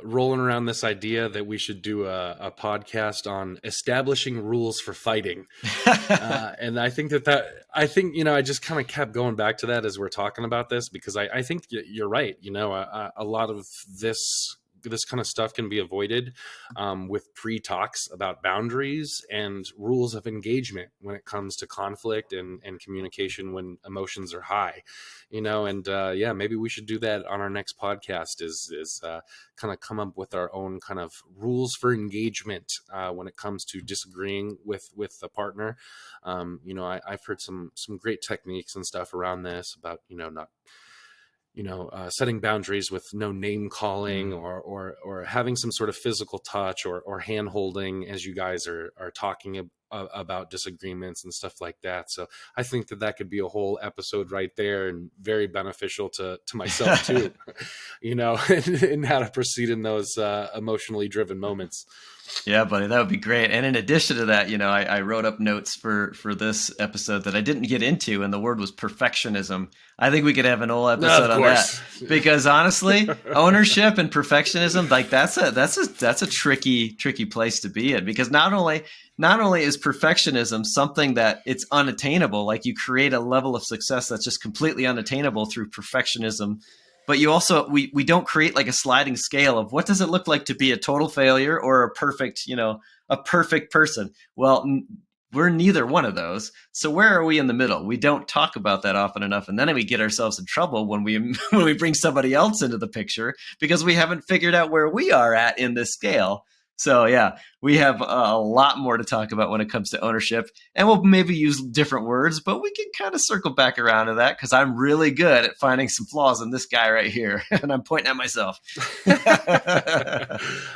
rolling around this idea that we should do a podcast on establishing rules for fighting. And I think I just kind of kept going back to that as we're talking about this, because I think you're right. A lot of this kind of stuff can be avoided with pre-talks about boundaries and rules of engagement when it comes to conflict and communication when emotions are high, maybe we should do that on our next podcast is kind of come up with our own kind of rules for engagement when it comes to disagreeing with a partner. I've heard some great techniques and stuff around this about, not setting boundaries with no name calling or having some sort of physical touch or hand holding as you guys are talking about disagreements and stuff like that. So I think that could be a whole episode right there, and very beneficial to myself too, and how to proceed in those emotionally driven moments. Yeah, buddy, that would be great. And in addition to that, I wrote up notes for this episode that I didn't get into, and the word was perfectionism. I think we could have an whole episode on that, because honestly, ownership and perfectionism, like that's a tricky place to be in, because not only is perfectionism something that it's unattainable, like you create a level of success that's just completely unattainable through perfectionism, but you also, we don't create like a sliding scale of what does it look like to be a total failure or a perfect person. Well, we're neither one of those. So where are we in the middle? We don't talk about that often enough. And then we get ourselves in trouble when we bring somebody else into the picture, because we haven't figured out where we are at in this scale. So yeah, we have a lot more to talk about when it comes to ownership, and we'll maybe use different words, but we can kind of circle back around to that, because I'm really good at finding some flaws in this guy right here, and I'm pointing at myself.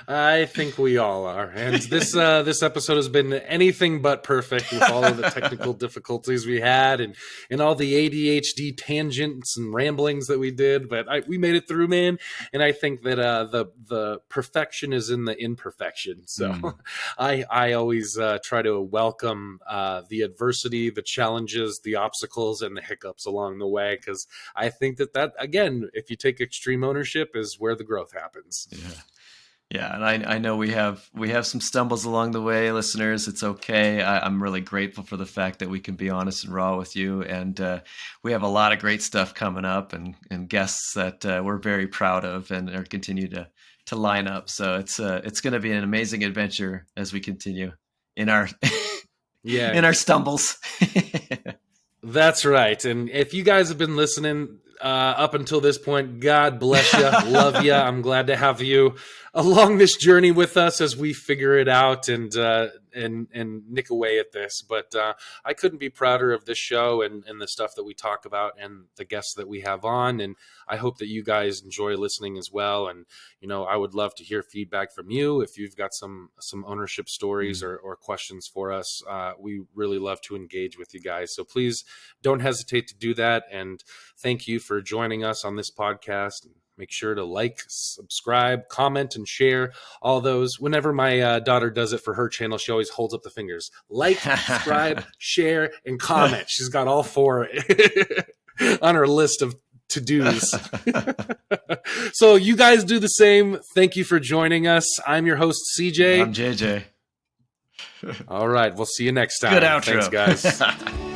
I think we all are, and this episode has been anything but perfect, with all of the technical difficulties we had and all the ADHD tangents and ramblings that we did, but we made it through, man. And I think that the perfection is in the imperfection. So I always try to welcome the adversity, the challenges, the obstacles, and the hiccups along the way, because I think that again, if you take extreme ownership, is where the growth happens. Yeah, and I know we have some stumbles along the way, listeners. It's okay. I'm really grateful for the fact that we can be honest and raw with you, and we have a lot of great stuff coming up, and guests that we're very proud of and are continue to line up. So it's going to be an amazing adventure as we continue in our in our stumbles. That's right. And if you guys have been listening up until this point, God bless you. Love you. I'm glad to have you. along this journey with us as we figure it out and nick away at this. But I couldn't be prouder of this show and the stuff that we talk about and the guests that we have on. And I hope that you guys enjoy listening as well. And, I would love to hear feedback from you. If you've got some ownership stories or questions for us, we really love to engage with you guys. So please don't hesitate to do that. And thank you for joining us on this podcast. Make sure to like, subscribe, comment, and share all those. Whenever my daughter does it for her channel, she always holds up the fingers. Like, subscribe, share, and comment. She's got all 4 on her list of to-dos. So you guys do the same. Thank you for joining us. I'm your host, CJ. I'm JJ. All right. We'll see you next time. Good outro. Thanks, guys.